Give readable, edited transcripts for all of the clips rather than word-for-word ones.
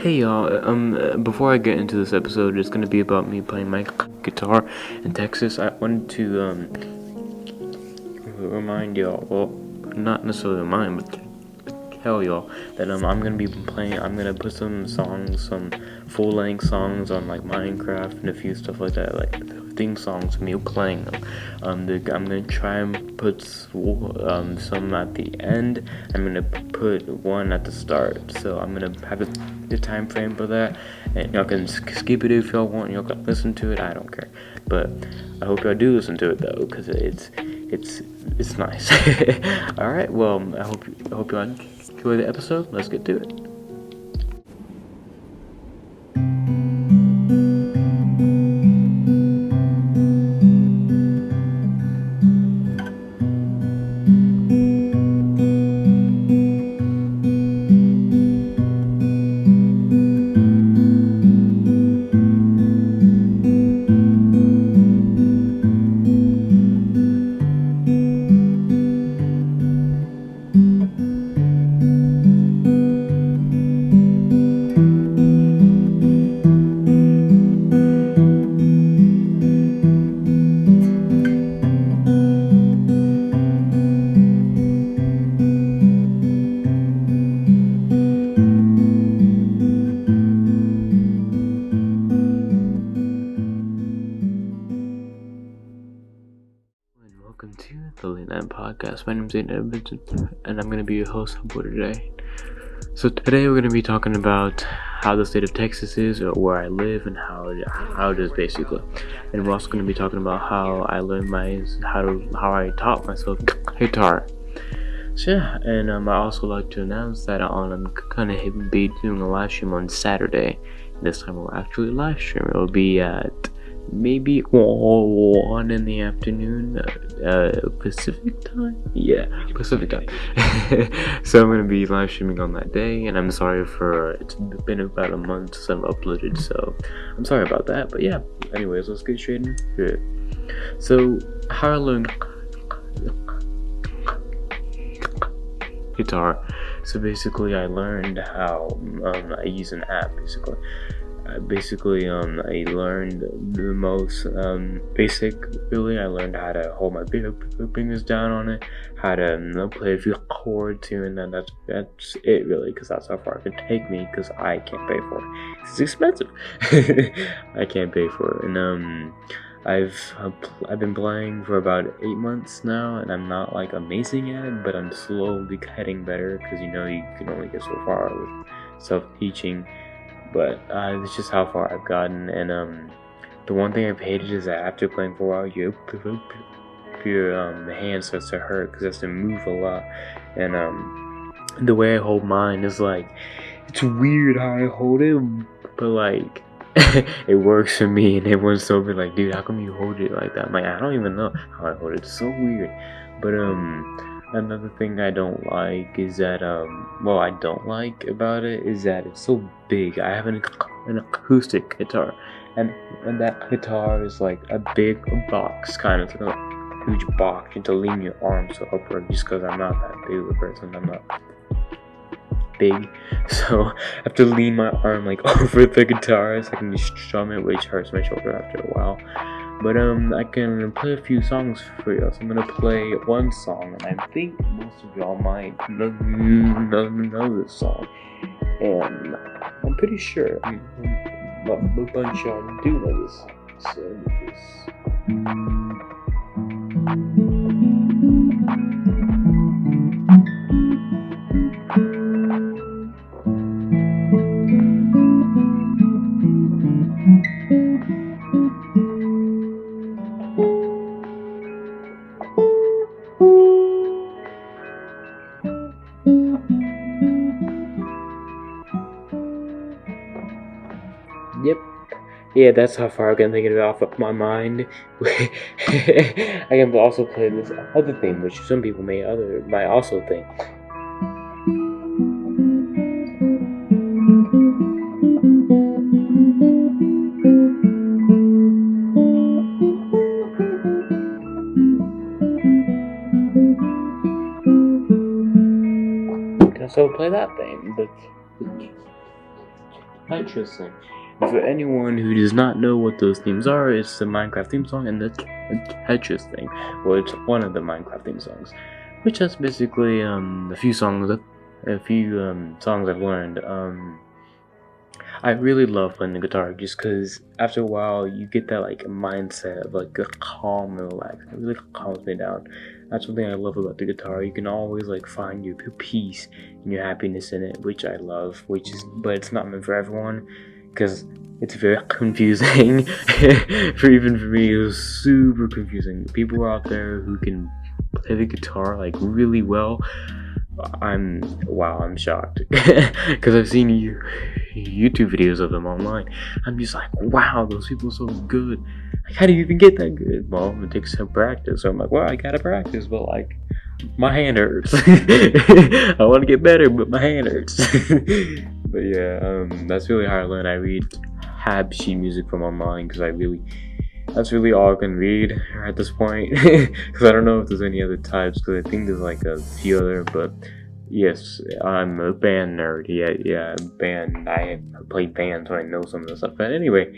Hey y'all, before I get into this episode, it's gonna be about me playing my guitar in Texas. I wanted to, remind y'all, well, not necessarily remind, but tell y'all that, I'm gonna be playing, I'm gonna put some songs, some full-length songs on, like, Minecraft and a few stuff like that, like, theme songs, me playing them. I'm gonna try and put, some at the end. I'm gonna put one at the start, so I'm gonna have the time frame for that, and y'all can skip it if y'all want, y'all can listen to it, I don't care, but I hope y'all do listen to it, though, because it's nice. Alright, well, I hope y'all enjoy the episode. Let's get to it. Welcome to the Late Night Podcast. My name's Aireey, and I'm going to be your host for today. So today we're going to be talking about how the state of Texas is, or where I live, and how it is basically. And we're also going to be talking about how I learned how I taught myself guitar. So yeah, and I also like to announce that I'm kind of be doing a live stream on Saturday. This time we'll actually live stream. It will be at maybe 1 in the afternoon, Pacific time? Yeah, Pacific time. So I'm going to be live streaming on that day, and I'm sorry for, it's been about a month since I've uploaded, so I'm sorry about that, but yeah, anyways, let's get straight into it. So, how I learned guitar. So basically I learned how, I use an app, basically. I learned the most basic, really. I learned how to hold my fingers down on it, how to play a few chords here and then. That's it, really, because that's how far it can take me, because I can't pay for it. It's expensive. I can't pay for it. And I've been playing for about 8 months now, and I'm not like amazing at it, but I'm slowly getting better, because you can only get so far with self-teaching. But it's just how far I've gotten, and the one thing I've hated is that after playing for a while, your hand starts to hurt because it has to move a lot, and the way I hold mine is like, it's weird how I hold it, but like it works for me, and everyone's so been like, dude, how come you hold it like that? I'm like, I don't even know how I hold it. It's so weird. But another thing I don't like is that I don't like about it is that it's so big. I have an acoustic guitar, and that guitar is like a big box, kind of like a huge box. You have to lean your arms so upward, just because I'm not that big of a person. I'm not big, so I have to lean my arm like over the guitar so I can just strum it, which hurts my shoulder after a while. But I can play a few songs for you. So I'm gonna play one song, and I think most of y'all might know this song, and I'm pretty sure a bunch of y'all do know this song. So yep. Yeah, that's how far I can think of it off of my mind. I can also play this other thing, which some people might also think. So play that thing, but Tetris thing. And for anyone who does not know what those themes are, it's the Minecraft theme song and the Tetris thing. Well, it's one of the Minecraft theme songs, which is basically a few songs I've learned. I really love playing the guitar just because after a while you get that like mindset of like a calm and relaxed. It really calms me down. That's one thing I love about the guitar. You can always like find your peace and your happiness in it, which I love. But it's not meant for everyone because it's very confusing. Even for me, it was super confusing. People out there who can play the guitar like really well. I'm shocked because I've seen YouTube videos of them online. I'm just like, wow, those people are so good. Like, how do you even get that good? Well, it takes some practice. So I'm like, well, I gotta practice, but like, my hand hurts. I want to get better, but my hand hurts. But yeah, that's really how I learn. I read hab sheet music from online because that's really all I can read at this point. Because I don't know if there's any other types, because I think there's like a few other, but yes, I'm a band nerd. Yeah, band. I play bands, so I know some of the stuff. But anyway,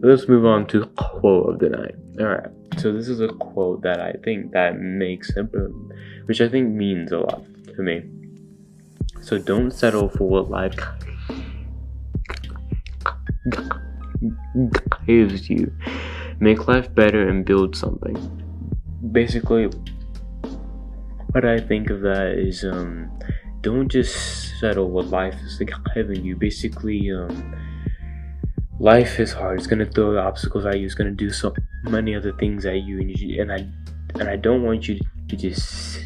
let's move on to quote of the night. Alright, so this is a quote that I think that makes it, which I think means a lot to me. So don't settle for what life gives you. Make life better and build something. Basically, what I think of that is don't just settle what life is giving you. Basically, life is hard. It's gonna throw obstacles at you. It's gonna do so many other things at you, and I don't want you to just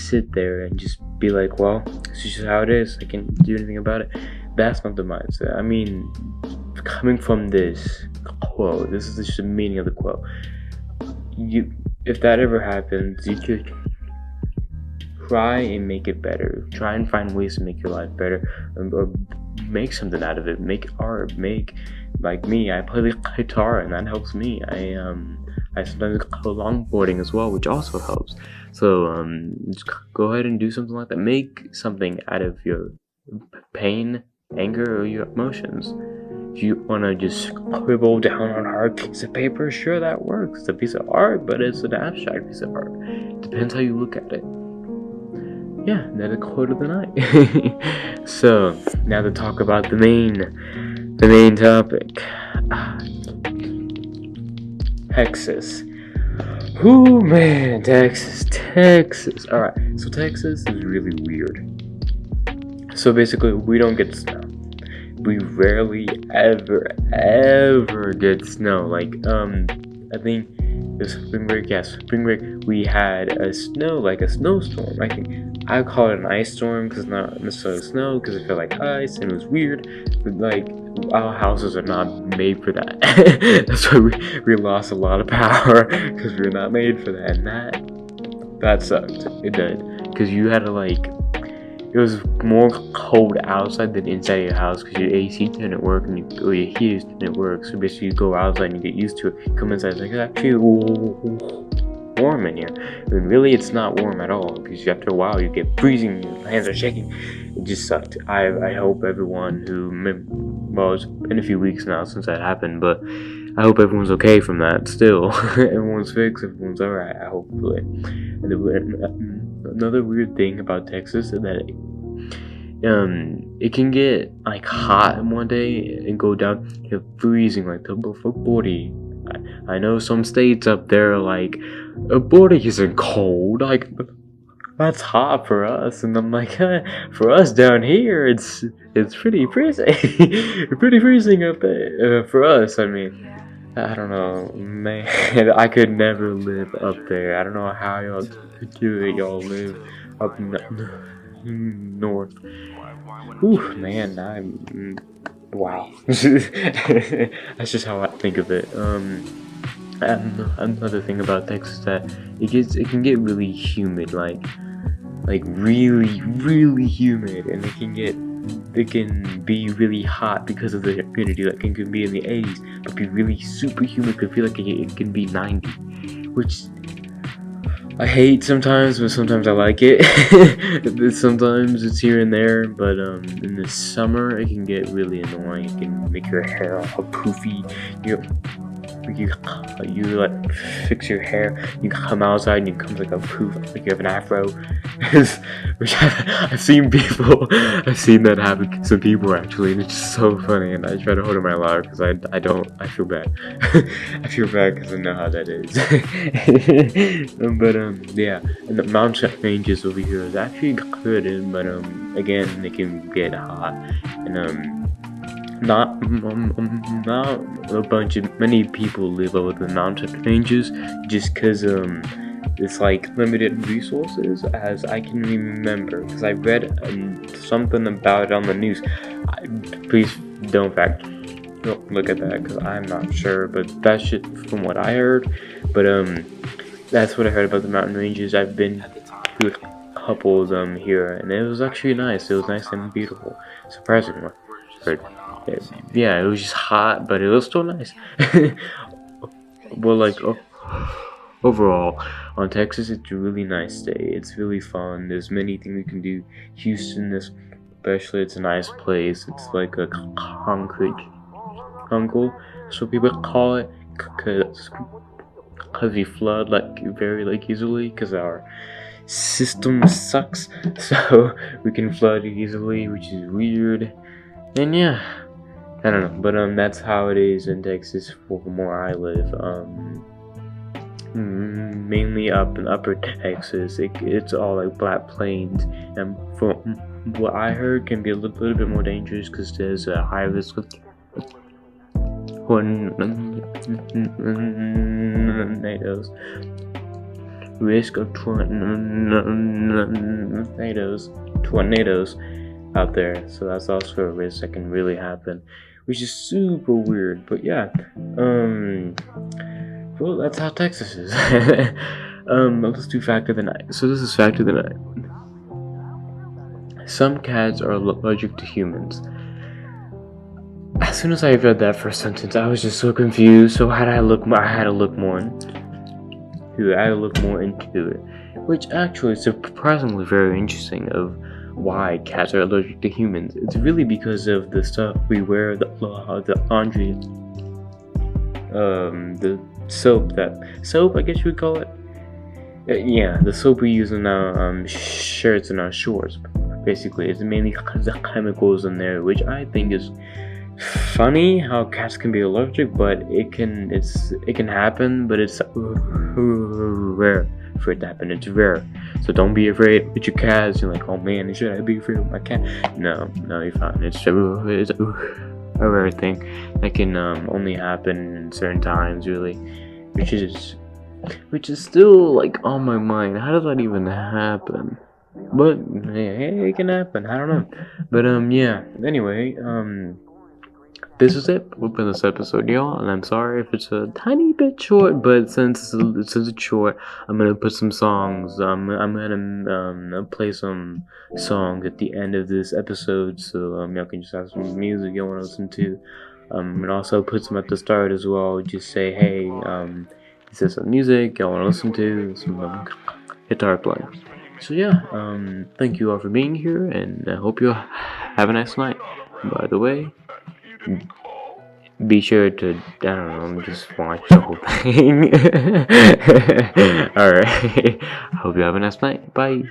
sit there and just be like, well, this is just how it is. I can't do anything about it. That's not the mindset. I mean, coming from this quote, this is just the meaning of the quote. If that ever happens, you could try and make it better. Try and find ways to make your life better, or make something out of it. Make art. Make, like me, I play the guitar, and that helps me. I sometimes go longboarding as well, which also helps. So just go ahead and do something like that. Make something out of your pain, anger, or your emotions. If you want to just scribble down on a hard piece of paper, sure, that works. It's a piece of art, but it's an abstract piece of art. Depends how you look at it. Yeah, that's a quote of the night. So, now to talk about the main topic. Texas. Ooh, man, Texas. Alright, so Texas is really weird. So basically, we don't get snow. We rarely ever get snow. Like, I think this spring break, we had a snowstorm. I think I call it an ice storm because it's not necessarily snow, because it felt like ice and it was weird. But like, our houses are not made for that. That's why we lost a lot of power, because we're not made for that, and that sucked. It did, because you had to like. It was more cold outside than inside your house because your AC didn't work or your heaters didn't work. So basically, you go outside and you get used to it. Come inside, it's like, it's actually warm in here. I mean, really, it's not warm at all because after a while, you get freezing. Your hands are shaking. It just sucked. I hope everyone well, it's been a few weeks now since that happened, but I hope everyone's okay from that still. Everyone's fixed. Everyone's alright, hopefully. And another weird thing about Texas is that it can get like hot in one day and go down to freezing, like to 40. I know some states up there like 40 isn't cold, like that's hot for us, and I'm like, for us down here it's pretty freezing. Pretty freezing up there for us. I mean, I don't know, man. I could never live up there. I don't know how y'all do it. Y'all live up north. Ooh, man, wow. That's just how I think of it. And another thing about Texas is that it can get really humid, like really, really humid, and it can be really hot because of the humidity. Like it can be in the 80s, but be really super humid. Could feel like it can be 90, which I hate sometimes, but sometimes I like it. Sometimes it's here and there, but in the summer it can get really annoying. It can make your hair all poofy. You like fix your hair. You come outside and it comes like a poof, like you have an afro. Which I've seen people. I've seen that happen to some people actually, and it's just so funny. And I try to hold it my loud because I feel bad. I feel bad because I know how that is. But yeah, and the mountain ranges over here is actually good, but again, it can get hot, and not many people live over the mountain ranges just because it's like limited resources, as I can remember, because I read something about it on the news. Please don't look at that because I'm not sure, but that's shit from what I heard. But that's what I heard about the mountain ranges. I've been to a couple of them here, and it was actually nice. It was nice and beautiful, surprisingly. But yeah, it was just hot, but it was still nice. Well, like overall, on Texas, it's a really nice day. It's really fun. There's many things we can do. Houston, especially, it's a nice place. It's like a concrete jungle, so people call it, because we flood very easily, because our system sucks, so we can flood easily, which is weird. And yeah, I don't know, but that's how it is in Texas from where I live. Mainly up in Upper Texas, it's all like flat plains, and from what I heard, can be a little bit more dangerous because there's a high risk of tornadoes. Tornadoes out there, so that's also a risk that can really happen, which is super weird. But yeah, well, that's how Texas is. Let's do fact of the night. So this is fact of the night. Some cats are allergic to humans. As soon as I read that first sentence, I was just so confused. So I had to look more into it, which actually is surprisingly very interesting. Of why cats are allergic to humans. It's really because of the stuff we wear, the laundry, the soap, I guess you would call it. Yeah, the soap we use in our shirts and our shorts. Basically, it's mainly the chemicals in there, which I think is funny how cats can be allergic, but it can happen, but it's rare for it to happen. It's rare, so don't be afraid with your cats. You're like, oh man, should I be afraid with my cat? No, you're fine. It's a rare thing that can only happen in certain times, really, which is still like on my mind. How does that even happen? But yeah, it can happen. I don't know. But yeah. Anyway, this is it for this episode, y'all, and I'm sorry if it's a tiny bit short, but since it's short, I'm gonna put some songs. I'm gonna play some songs at the end of this episode, so y'all can just have some music y'all wanna listen to. And also put some at the start as well. Just say, hey, this is some music y'all wanna listen to, some guitar playing. So yeah, thank you all for being here, and I hope you have a nice night. By the way, be sure to, I don't know, just watch the whole thing. Alright, I hope you have a nice night. Bye.